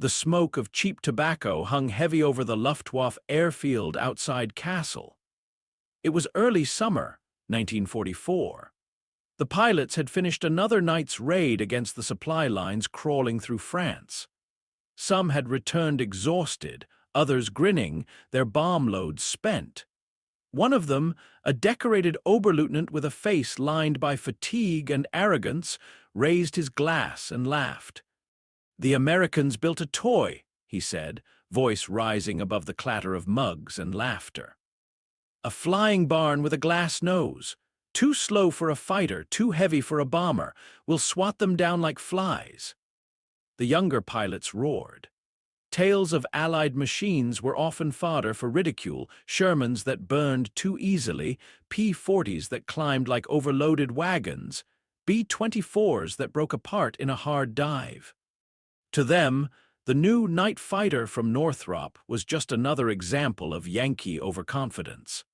The smoke of cheap tobacco hung heavy over the Luftwaffe airfield outside Kassel. It was early summer, 1944. The pilots had finished another night's raid against the supply lines crawling through France. Some had returned exhausted, others grinning, their bomb loads spent. One of them, a decorated Oberleutnant with a face lined by fatigue and arrogance, raised his glass and laughed. "The Americans built a toy," he said, voice rising above the clatter of mugs and laughter. "A flying barn with a glass nose. Too slow for a fighter, too heavy for a bomber. We'll swat them down like flies." The younger pilots roared. Tales of Allied machines were often fodder for ridicule, Shermans that burned too easily, P-40s that climbed like overloaded wagons, B-24s that broke apart in a hard dive. To them, the new night fighter from Northrop was just another example of Yankee overconfidence.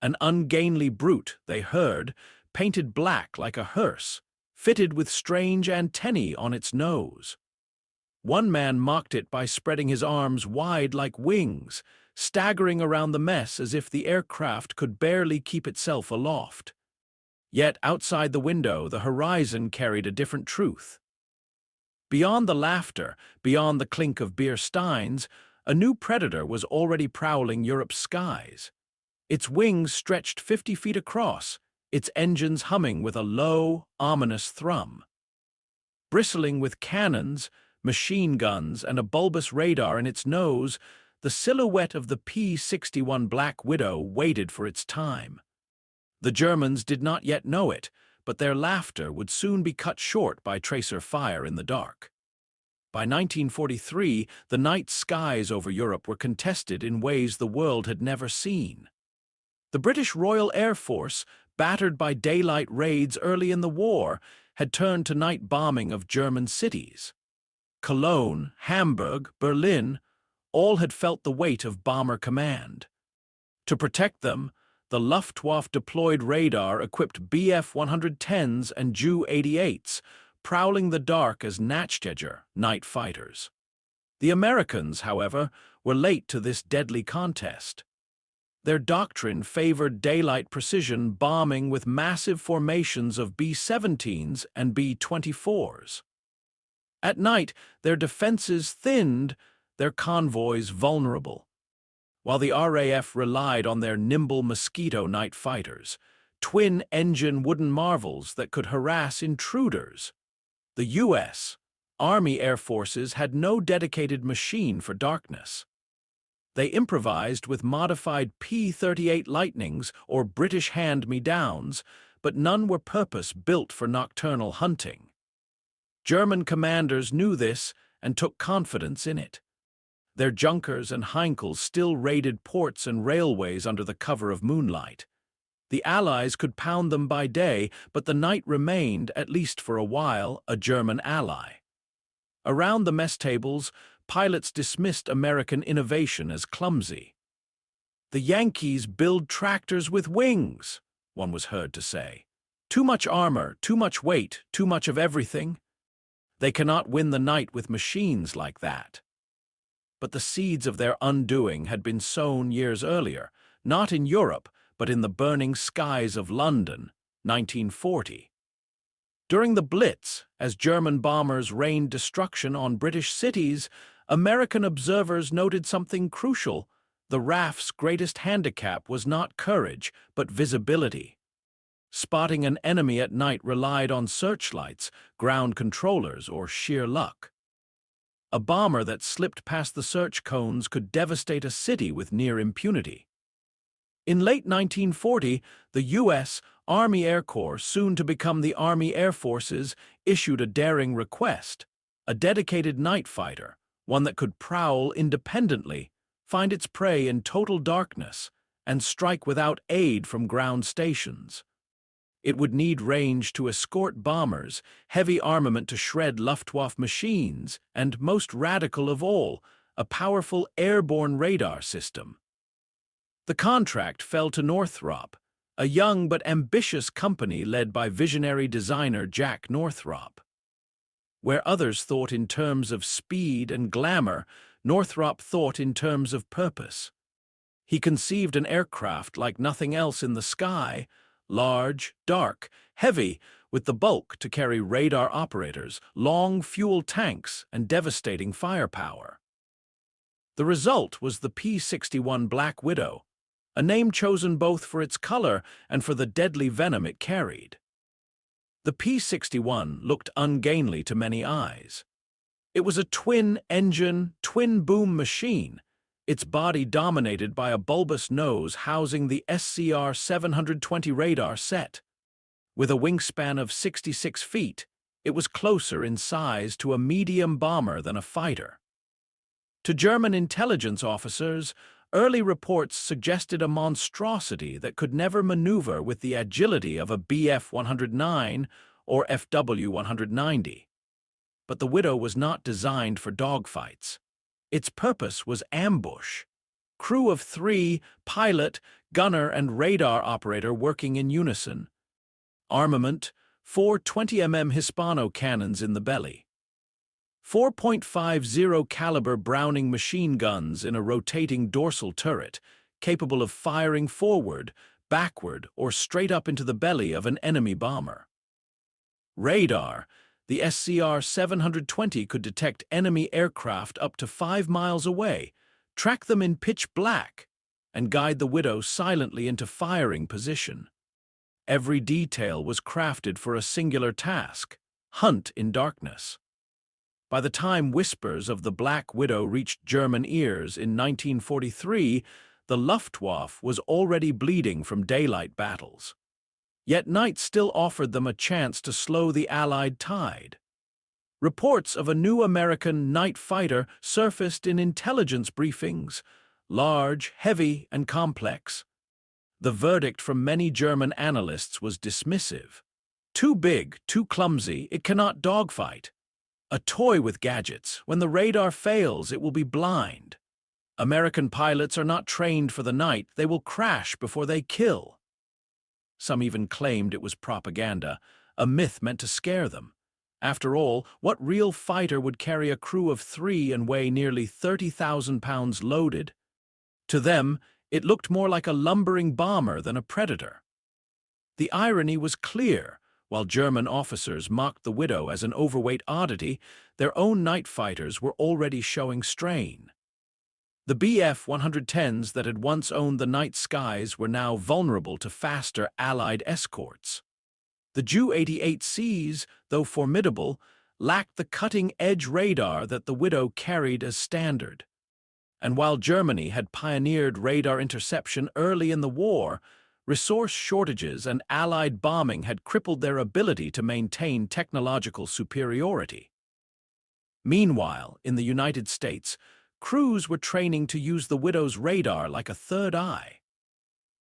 An ungainly brute, they heard, painted black like a hearse, fitted with strange antennae on its nose. One man mocked it by spreading his arms wide like wings, staggering around the mess as if the aircraft could barely keep itself aloft. Yet outside the window, the horizon carried a different truth. Beyond the laughter, beyond the clink of beer steins, a new predator was already prowling Europe's skies. Its wings stretched 50 feet across, its engines humming with a low, ominous thrum. Bristling with cannons, machine guns, and a bulbous radar in its nose, the silhouette of the P-61 Black Widow waited for its time. The Germans did not yet know it, but their laughter would soon be cut short by tracer fire in the dark. By 1943, the night skies over Europe were contested in ways the world had never seen. The British Royal Air Force, battered by daylight raids early in the war, had turned to night bombing of German cities. Cologne, Hamburg, Berlin, all had felt the weight of bomber command. To protect them, the Luftwaffe deployed radar-equipped Bf-110s and Ju-88s, prowling the dark as Nachtiger night fighters. The Americans, however, were late to this deadly contest. Their doctrine favored daylight precision bombing with massive formations of B-17s and B-24s. At night, their defenses thinned, their convoys vulnerable. While the RAF relied on their nimble Mosquito night fighters, twin-engine wooden marvels that could harass intruders. The U.S. Army Air Forces had no dedicated machine for darkness. They improvised with modified P-38 Lightnings or British hand-me-downs, but none were purpose-built for nocturnal hunting. German commanders knew this and took confidence in it. Their Junkers and Heinkels still raided ports and railways under the cover of moonlight. The Allies could pound them by day, but the night remained, at least for a while, a German ally. Around the mess tables, pilots dismissed American innovation as clumsy. "The Yankees build tractors with wings," one was heard to say. "Too much armor, too much weight, too much of everything. They cannot win the night with machines like that." But the seeds of their undoing had been sown years earlier, not in Europe, but in the burning skies of London, 1940. During the Blitz, as German bombers rained destruction on British cities, American observers noted something crucial. The RAF's greatest handicap was not courage, but visibility. Spotting an enemy at night relied on searchlights, ground controllers, or sheer luck. A bomber that slipped past the search cones could devastate a city with near impunity. In late 1940, the U.S. Army Air Corps, soon to become the Army Air Forces, issued a daring request: a dedicated night fighter, one that could prowl independently, find its prey in total darkness, and strike without aid from ground stations. It would need range to escort bombers, heavy armament to shred Luftwaffe machines, and, most radical of all, a powerful airborne radar system. The contract fell to Northrop, a young but ambitious company led by visionary designer Jack Northrop. Where others thought in terms of speed and glamour, Northrop thought in terms of purpose. He conceived an aircraft like nothing else in the sky, large, dark, heavy, with the bulk to carry radar operators, long fuel tanks, and devastating firepower. The result was the P-61 Black Widow, a name chosen both for its color and for the deadly venom it carried. The P-61 looked ungainly to many eyes. It was a twin-engine, twin-boom machine, its body dominated by a bulbous nose housing the SCR-720 radar set. With a wingspan of 66 feet, it was closer in size to a medium bomber than a fighter. To German intelligence officers, early reports suggested a monstrosity that could never maneuver with the agility of a Bf-109 or FW-190. But the Widow was not designed for dogfights. Its purpose was ambush. Crew of 3, pilot, gunner, and radar operator working in unison. Armament, 4 20mm Hispano cannons in the belly. 4.50 caliber Browning machine guns in a rotating dorsal turret, capable of firing forward, backward, or straight up into the belly of an enemy bomber. Radar. The SCR-720 could detect enemy aircraft up to 5 miles away, track them in pitch black, and guide the Widow silently into firing position. Every detail was crafted for a singular task: hunt in darkness. By the time whispers of the Black Widow reached German ears in 1943, the Luftwaffe was already bleeding from daylight battles. Yet night still offered them a chance to slow the Allied tide. Reports of a new American night fighter surfaced in intelligence briefings, large, heavy, and complex. The verdict from many German analysts was dismissive. Too big, too clumsy, it cannot dogfight. A toy with gadgets. When the radar fails, it will be blind. American pilots are not trained for the night. They will crash before they kill. Some even claimed it was propaganda, a myth meant to scare them. After all, what real fighter would carry a crew of 3 and weigh nearly 30,000 pounds loaded? To them, it looked more like a lumbering bomber than a predator. The irony was clear. While German officers mocked the Widow as an overweight oddity, their own night fighters were already showing strain. The Bf-110s that had once owned the night skies were now vulnerable to faster Allied escorts. The Ju-88Cs, though formidable, lacked the cutting-edge radar that the Widow carried as standard. And while Germany had pioneered radar interception early in the war, resource shortages and Allied bombing had crippled their ability to maintain technological superiority. Meanwhile, in the United States, crews were training to use the Widow's radar like a third eye.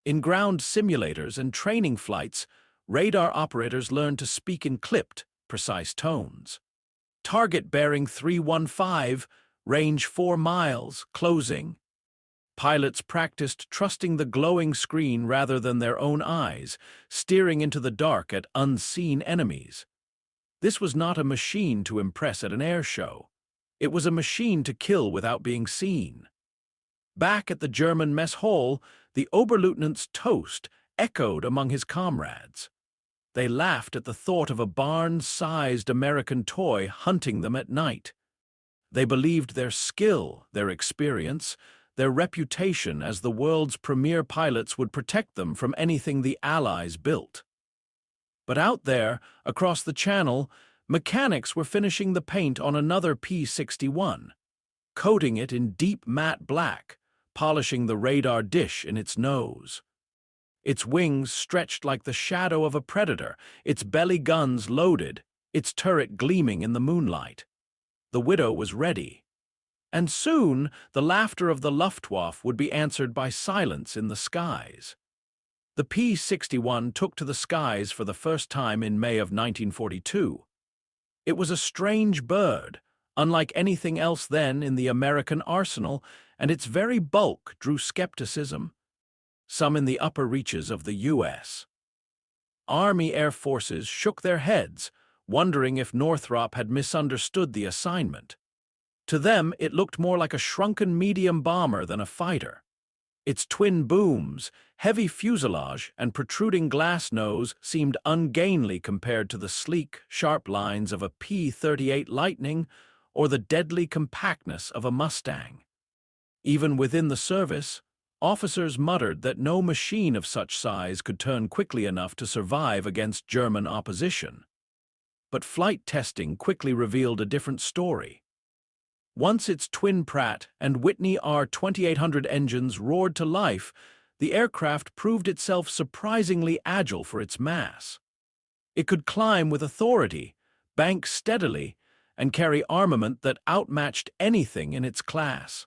In ground simulators and training flights, radar operators learned to speak in clipped, precise tones. Target bearing 315, range 4 miles, closing. Pilots practiced trusting the glowing screen rather than their own eyes, steering into the dark at unseen enemies. This was not a machine to impress at an air show. It was a machine to kill without being seen. Back at the German mess hall, the Oberleutnant's toast echoed among his comrades. They laughed at the thought of a barn-sized American toy hunting them at night. They believed their skill, their experience, their reputation as the world's premier pilots would protect them from anything the Allies built. But out there, across the channel, mechanics were finishing the paint on another P-61, coating it in deep matte black, polishing the radar dish in its nose. Its wings stretched like the shadow of a predator, its belly guns loaded, its turret gleaming in the moonlight. The Widow was ready. And soon, the laughter of the Luftwaffe would be answered by silence in the skies. The P-61 took to the skies for the first time in May of 1942. It was a strange bird, unlike anything else then in the American arsenal, and its very bulk drew skepticism. Some in the upper reaches of the U.S. Army air forces shook their heads, wondering if Northrop had misunderstood the assignment. To them, it looked more like a shrunken medium bomber than a fighter. Its twin booms, heavy fuselage, and protruding glass nose seemed ungainly compared to the sleek, sharp lines of a P-38 Lightning or the deadly compactness of a Mustang. Even within the service, officers muttered that no machine of such size could turn quickly enough to survive against German opposition. But flight testing quickly revealed a different story. Once its twin Pratt and Whitney R-2800 engines roared to life, the aircraft proved itself surprisingly agile for its mass. It could climb with authority, bank steadily, and carry armament that outmatched anything in its class.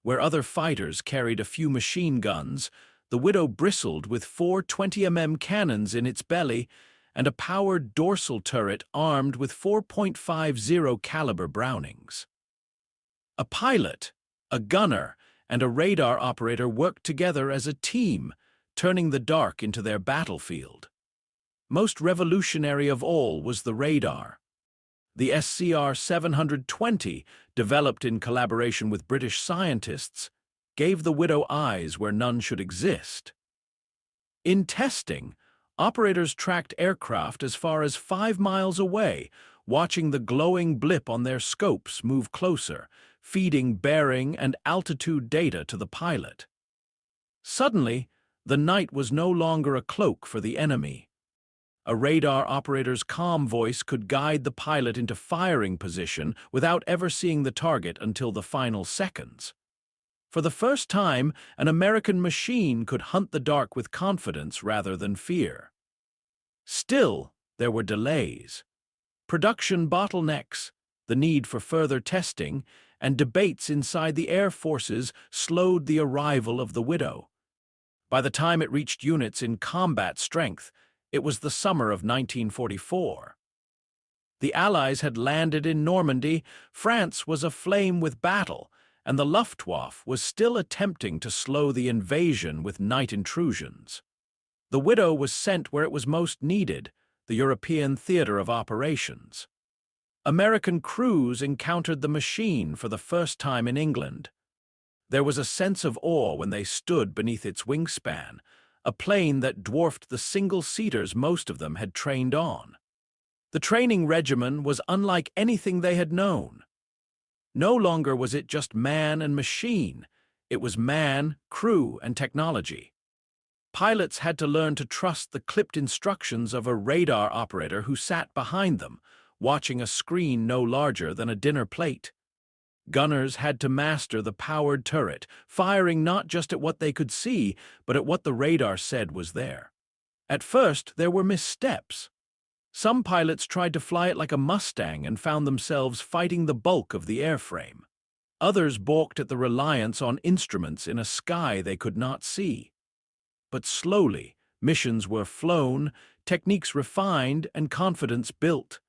Where other fighters carried a few machine guns, the Widow bristled with 4 20mm cannons in its belly and a powered dorsal turret armed with 4.50 caliber Brownings. A pilot, a gunner, and a radar operator worked together as a team, turning the dark into their battlefield. Most revolutionary of all was the radar. The SCR-720, developed in collaboration with British scientists, gave the Widow eyes where none should exist. In testing, operators tracked aircraft as far as 5 miles away, watching the glowing blip on their scopes move closer, feeding bearing and altitude data to the pilot. Suddenly, the night was no longer a cloak for the enemy. A radar operator's calm voice could guide the pilot into firing position without ever seeing the target until the final seconds. For the first time, an American machine could hunt the dark with confidence rather than fear. Still, there were delays. Production bottlenecks, the need for further testing, and debates inside the air forces slowed the arrival of the Widow. By the time it reached units in combat strength, it was the summer of 1944. The Allies had landed in Normandy, France was aflame with battle, and the Luftwaffe was still attempting to slow the invasion with night intrusions. The Widow was sent where it was most needed, the European theater of operations. American crews encountered the machine for the first time in England. There was a sense of awe when they stood beneath its wingspan, a plane that dwarfed the single-seaters most of them had trained on. The training regimen was unlike anything they had known. No longer was it just man and machine, it was man, crew, and technology. Pilots had to learn to trust the clipped instructions of a radar operator who sat behind them, watching a screen no larger than a dinner plate. Gunners had to master the powered turret, firing not just at what they could see, but at what the radar said was there. At first, there were missteps. Some pilots tried to fly it like a Mustang and found themselves fighting the bulk of the airframe. Others balked at the reliance on instruments in a sky they could not see. But slowly, missions were flown, techniques refined, and confidence built.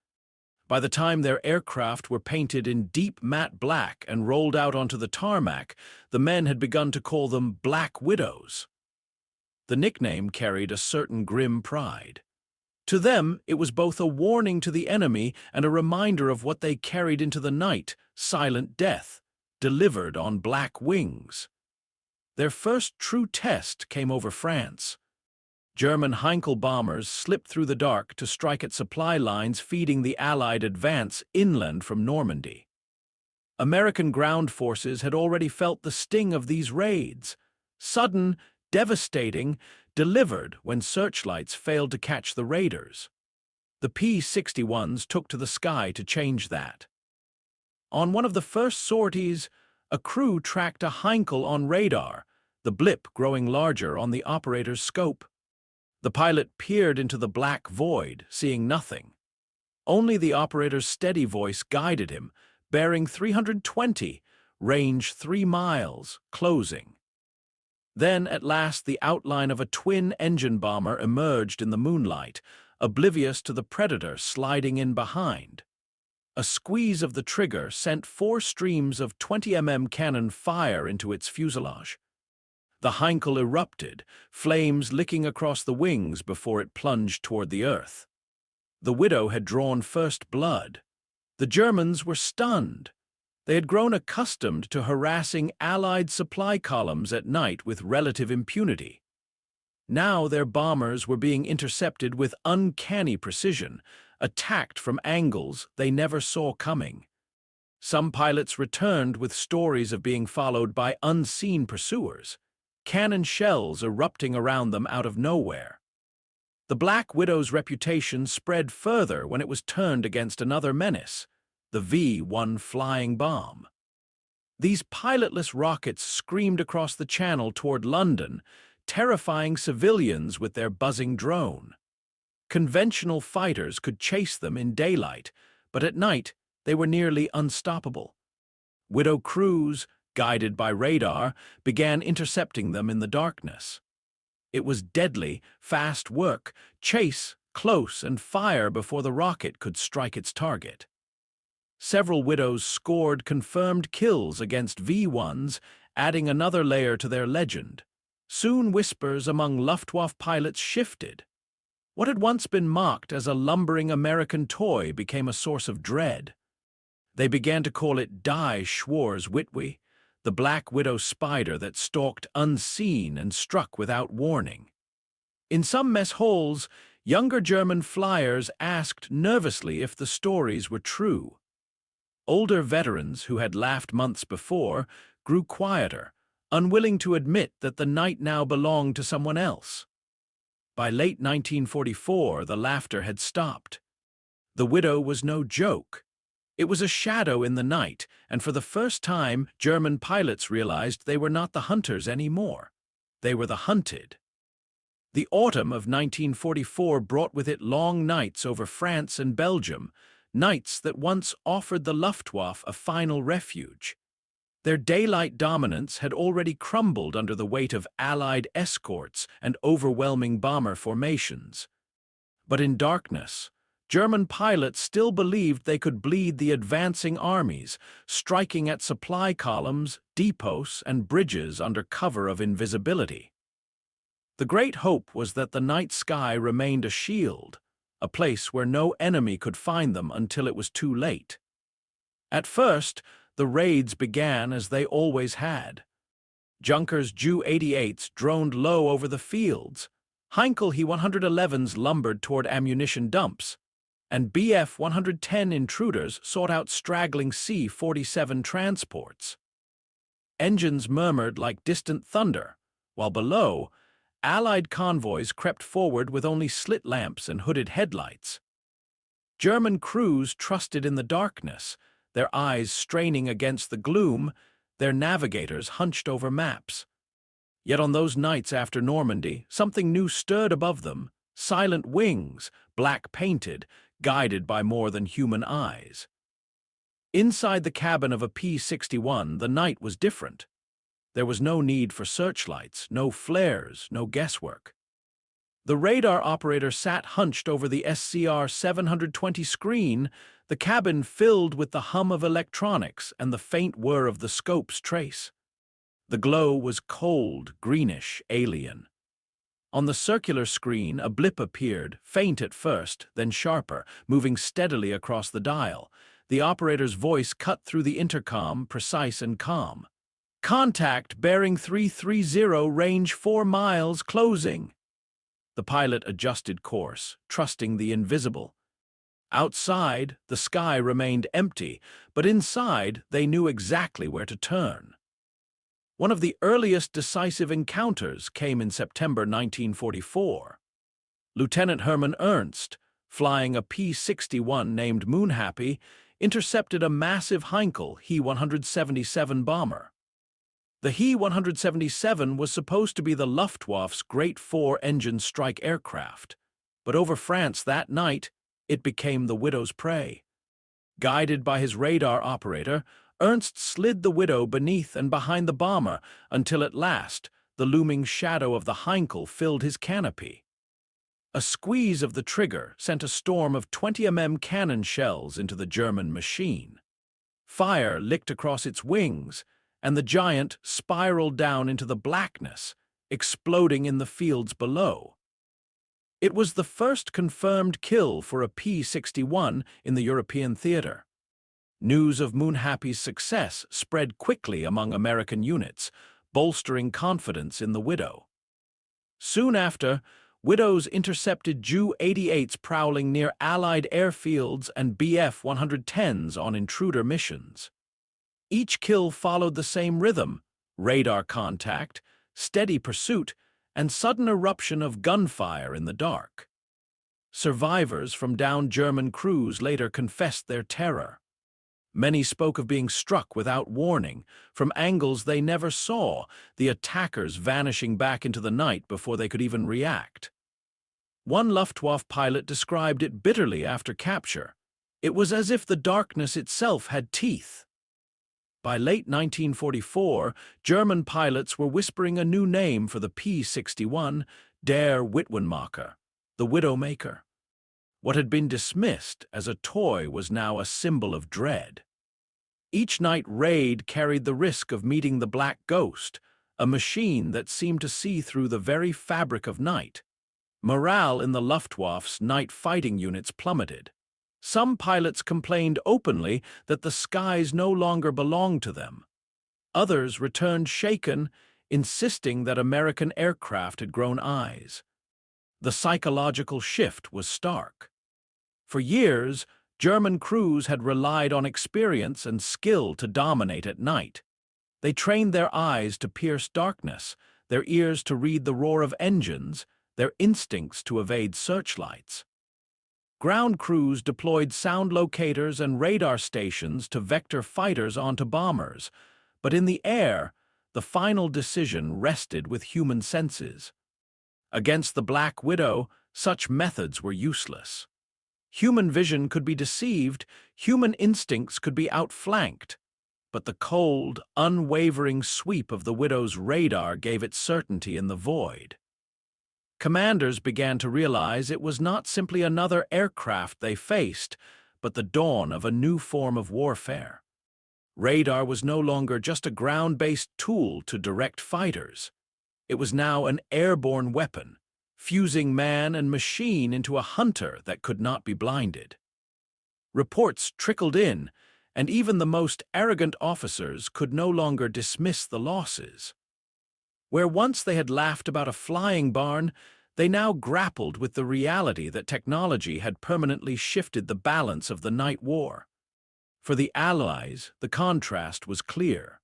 By the time their aircraft were painted in deep matte black and rolled out onto the tarmac, the men had begun to call them Black Widows. The nickname carried a certain grim pride. To them, it was both a warning to the enemy and a reminder of what they carried into the night, silent death, delivered on black wings. Their first true test came over France. German Heinkel bombers slipped through the dark to strike at supply lines feeding the Allied advance inland from Normandy. American ground forces had already felt the sting of these raids. Sudden, devastating, delivered when searchlights failed to catch the raiders. The P-61s took to the sky to change that. On one of the first sorties, a crew tracked a Heinkel on radar, the blip growing larger on the operator's scope. The pilot peered into the black void, seeing nothing. Only the operator's steady voice guided him, bearing 320, range 3 miles, closing. Then, at last, the outline of a twin-engine bomber emerged in the moonlight, oblivious to the predator sliding in behind. A squeeze of the trigger sent 4 streams of 20mm cannon fire into its fuselage. The Heinkel erupted, flames licking across the wings before it plunged toward the earth. The Widow had drawn first blood. The Germans were stunned. They had grown accustomed to harassing Allied supply columns at night with relative impunity. Now their bombers were being intercepted with uncanny precision, attacked from angles they never saw coming. Some pilots returned with stories of being followed by unseen pursuers, cannon shells erupting around them out of nowhere. The Black Widow's reputation spread further when it was turned against another menace, the V-1 flying bomb. These pilotless rockets screamed across the channel toward London, terrifying civilians with their buzzing drone. Conventional fighters could chase them in daylight, but at night they were nearly unstoppable. Widow crews, guided by radar, began intercepting them in the darkness. It was deadly, fast work, chase close and fire before the rocket could strike its target. Several Widows scored confirmed kills against V-1s, adding another layer to their legend. Soon whispers among Luftwaffe pilots shifted. What had once been mocked as a lumbering American toy became a source of dread. They began to call it Die Schwarzwitwe, the Black Widow spider that stalked unseen and struck without warning. In some mess halls, younger German flyers asked nervously if the stories were true. Older veterans who had laughed months before grew quieter, unwilling to admit that the night now belonged to someone else. By late 1944, the laughter had stopped. The Widow was no joke. It was a shadow in the night, and for the first time, German pilots realized they were not the hunters anymore. They were the hunted. The autumn of 1944 brought with it long nights over France and Belgium, nights that once offered the Luftwaffe a final refuge. Their daylight dominance had already crumbled under the weight of Allied escorts and overwhelming bomber formations. But in darkness, German pilots still believed they could bleed the advancing armies, striking at supply columns, depots, and bridges under cover of invisibility. The great hope was that the night sky remained a shield, a place where no enemy could find them until it was too late. At first, the raids began as they always had. Junkers Ju-88s droned low over the fields, Heinkel He 111s lumbered toward ammunition dumps, and Bf-110 intruders sought out straggling C-47 transports. Engines murmured like distant thunder, while below, Allied convoys crept forward with only slit lamps and hooded headlights. German crews trusted in the darkness, their eyes straining against the gloom, their navigators hunched over maps. Yet on those nights after Normandy, something new stirred above them, silent wings, black-painted, guided by more than human eyes. Inside the cabin of a P-61, the night was different. There was no need for searchlights, no flares, no guesswork. The radar operator sat hunched over the SCR 720 screen, the cabin filled with the hum of electronics and the faint whir of the scope's trace. The glow was cold, greenish, alien. On the circular screen, a blip appeared, faint at first, then sharper, moving steadily across the dial. The operator's voice cut through the intercom, precise and calm. "Contact, bearing 330, range 4 miles, closing." The pilot adjusted course, trusting the invisible. Outside, the sky remained empty, but inside, they knew exactly where to turn. One of the earliest decisive encounters came in September 1944. Lieutenant Hermann Ernst, flying a P-61 named Moonhappy, intercepted a massive Heinkel He 177 bomber. The He 177 was supposed to be the Luftwaffe's great four-engine strike aircraft, but over France that night, it became the Widow's prey. Guided by his radar operator, Ernst slid the Widow beneath and behind the bomber until at last the looming shadow of the Heinkel filled his canopy. A squeeze of the trigger sent a storm of 20 mm cannon shells into the German machine. Fire licked across its wings, and the giant spiraled down into the blackness, exploding in the fields below. It was the first confirmed kill for a P-61 in the European theater. News of Moonhappy's success spread quickly among American units, bolstering confidence in the Widow. Soon after, Widows intercepted Ju-88s prowling near Allied airfields and Bf-110s on intruder missions. Each kill followed the same rhythm: radar contact, steady pursuit, and sudden eruption of gunfire in the dark. Survivors from downed German crews later confessed their terror. Many spoke of being struck without warning, from angles they never saw, the attackers vanishing back into the night before they could even react. One Luftwaffe pilot described it bitterly after capture. It was as if the darkness itself had teeth. By late 1944, German pilots were whispering a new name for the P-61, Der Witwenmacher, the Widowmaker. What had been dismissed as a toy was now a symbol of dread. Each night raid carried the risk of meeting the Black Ghost, a machine that seemed to see through the very fabric of night. Morale in the Luftwaffe's night fighting units plummeted. Some pilots complained openly that the skies no longer belonged to them. Others returned shaken, insisting that American aircraft had grown eyes. The psychological shift was stark. For years, German crews had relied on experience and skill to dominate at night. They trained their eyes to pierce darkness, their ears to read the roar of engines, their instincts to evade searchlights. Ground crews deployed sound locators and radar stations to vector fighters onto bombers, but in the air, the final decision rested with human senses. Against the Black Widow, such methods were useless. Human vision could be deceived, human instincts could be outflanked, but the cold, unwavering sweep of the Widow's radar gave it certainty in the void. Commanders began to realize it was not simply another aircraft they faced, but the dawn of a new form of warfare. Radar was no longer just a ground-based tool to direct fighters. It was now an airborne weapon, fusing man and machine into a hunter that could not be blinded. Reports trickled in, and even the most arrogant officers could no longer dismiss the losses. Where once they had laughed about a flying barn, they now grappled with the reality that technology had permanently shifted the balance of the night war. For the Allies, the contrast was clear.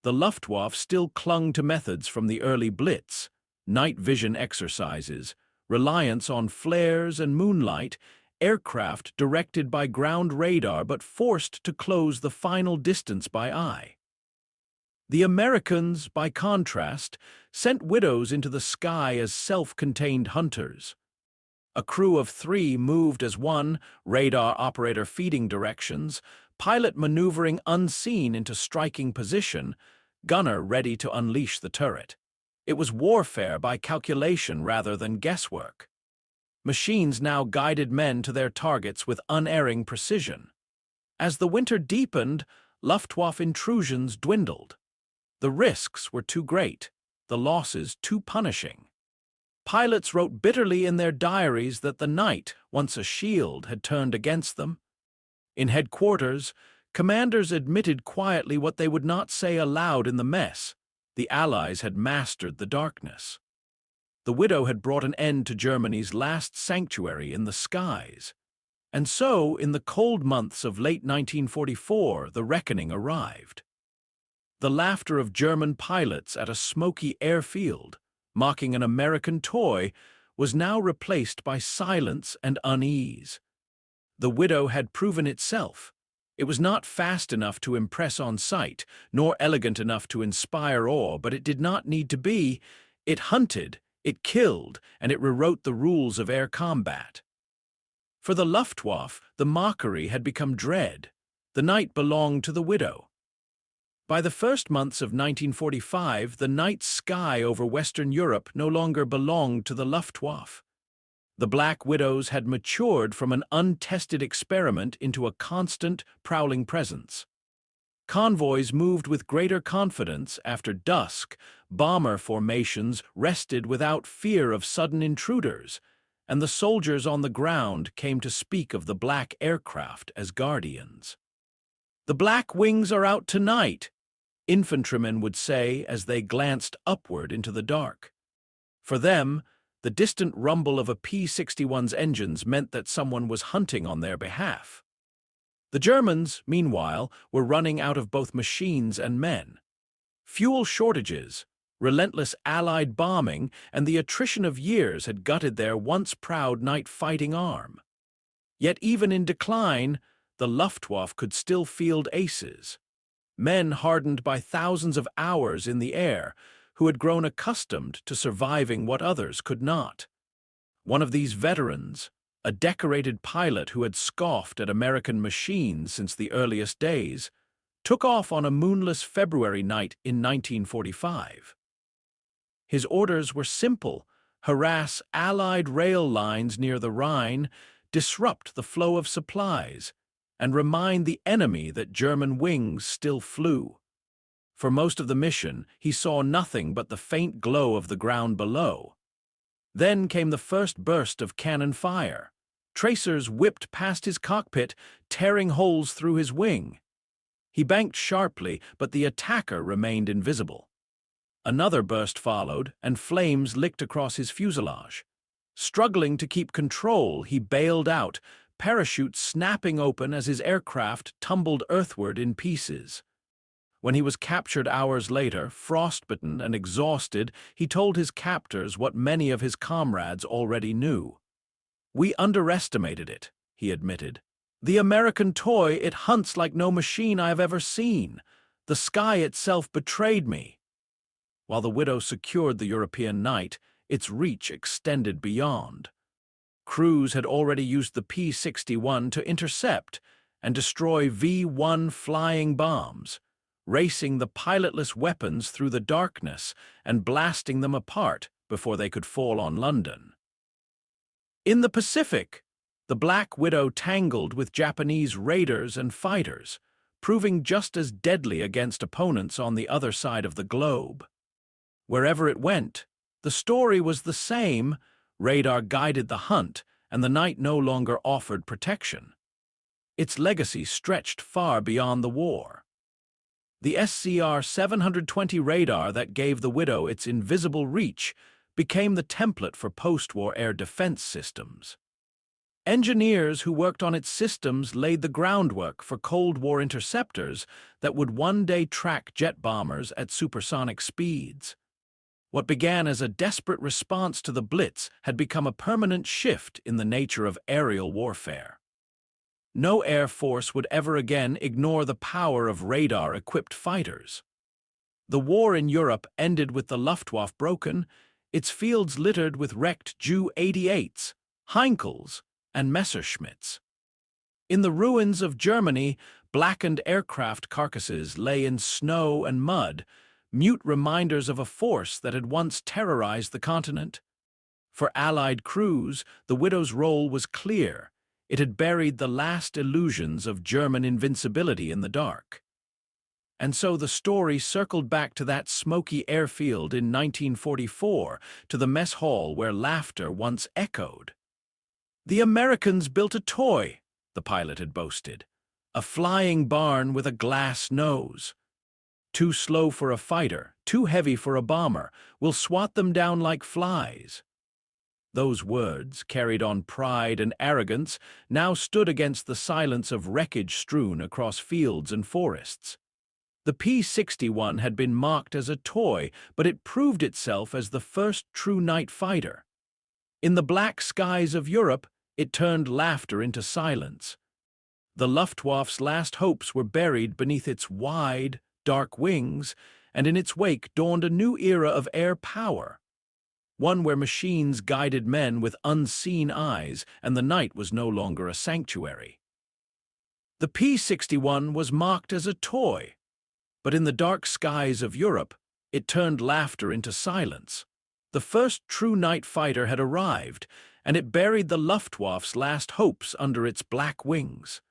The Luftwaffe still clung to methods from the early Blitz, night vision exercises, reliance on flares and moonlight, aircraft directed by ground radar but forced to close the final distance by eye. The Americans, by contrast, sent Widows into the sky as self-contained hunters. A crew of 3 moved as one, radar operator feeding directions, pilot maneuvering unseen into striking position, gunner ready to unleash the turret. It was warfare by calculation rather than guesswork. Machines now guided men to their targets with unerring precision. As the winter deepened, Luftwaffe intrusions dwindled. The risks were too great, the losses too punishing. Pilots wrote bitterly in their diaries that the night, once a shield, had turned against them. In headquarters, commanders admitted quietly what they would not say aloud in the mess: the Allies had mastered the darkness. The Widow had brought an end to Germany's last sanctuary in the skies. And so, in the cold months of late 1944, the reckoning arrived. The laughter of German pilots at a smoky airfield, mocking an American toy, was now replaced by silence and unease. The Widow had proven itself. It was not fast enough to impress on sight, nor elegant enough to inspire awe, but it did not need to be. It hunted, it killed, and it rewrote the rules of air combat. For the Luftwaffe, the mockery had become dread. The night belonged to the Widow. By the first months of 1945, the night sky over Western Europe no longer belonged to the Luftwaffe. The Black Widows had matured from an untested experiment into a constant, prowling presence. Convoys moved with greater confidence after dusk, bomber formations rested without fear of sudden intruders, and the soldiers on the ground came to speak of the black aircraft as guardians. "The black wings are out tonight," infantrymen would say as they glanced upward into the dark. For them, the distant rumble of a P-61's engines meant that someone was hunting on their behalf. The Germans, meanwhile, were running out of both machines and men. Fuel shortages, relentless Allied bombing, and the attrition of years had gutted their once proud night-fighting arm. Yet even in decline, the Luftwaffe could still field aces. Men hardened by thousands of hours in the air, who had grown accustomed to surviving what others could not. One of these veterans, a decorated pilot who had scoffed at American machines since the earliest days, took off on a moonless February night in 1945. His orders were simple: harass Allied rail lines near the Rhine, disrupt the flow of supplies, and remind the enemy that German wings still flew. For most of the mission, he saw nothing but the faint glow of the ground below. Then came the first burst of cannon fire. Tracers whipped past his cockpit, tearing holes through his wing. He banked sharply, but the attacker remained invisible. Another burst followed, and flames licked across his fuselage. Struggling to keep control, he bailed out, parachute snapping open as his aircraft tumbled earthward in pieces. When he was captured hours later, frostbitten and exhausted, he told his captors what many of his comrades already knew. "We underestimated it," he admitted. "The American toy, it hunts like no machine I have ever seen. The sky itself betrayed me." While the Widow secured the European night, its reach extended beyond. Crews had already used the P-61 to intercept and destroy V-1 flying bombs, racing the pilotless weapons through the darkness and blasting them apart before they could fall on London. In the Pacific, the Black Widow tangled with Japanese raiders and fighters, proving just as deadly against opponents on the other side of the globe. Wherever it went, the story was the same: radar guided the hunt, and the night no longer offered protection. Its legacy stretched far beyond the war. The SCR-720 radar that gave the Widow its invisible reach became the template for post-war air defense systems. Engineers who worked on its systems laid the groundwork for Cold War interceptors that would one day track jet bombers at supersonic speeds. What began as a desperate response to the Blitz had become a permanent shift in the nature of aerial warfare. No air force would ever again ignore the power of radar-equipped fighters. The war in Europe ended with the Luftwaffe broken, its fields littered with wrecked Ju-88s, Heinkels, and Messerschmitts. In the ruins of Germany, blackened aircraft carcasses lay in snow and mud, mute reminders of a force that had once terrorized the continent. For Allied crews, the Widow's role was clear. It had buried the last illusions of German invincibility in the dark. And so the story circled back to that smoky airfield in 1944, to the mess hall where laughter once echoed. "The Americans built a toy," the pilot had boasted. "A flying barn with a glass nose. Too slow for a fighter, too heavy for a bomber. We'll swat them down like flies." Those words, carried on pride and arrogance, now stood against the silence of wreckage strewn across fields and forests. The P-61 had been mocked as a toy, but it proved itself as the first true night fighter. In the black skies of Europe, it turned laughter into silence. The Luftwaffe's last hopes were buried beneath its wide, dark wings, and in its wake dawned a new era of air power. One where machines guided men with unseen eyes, and the night was no longer a sanctuary. The P-61 was mocked as a toy, but in the dark skies of Europe, it turned laughter into silence. The first true night fighter had arrived, and it buried the Luftwaffe's last hopes under its black wings.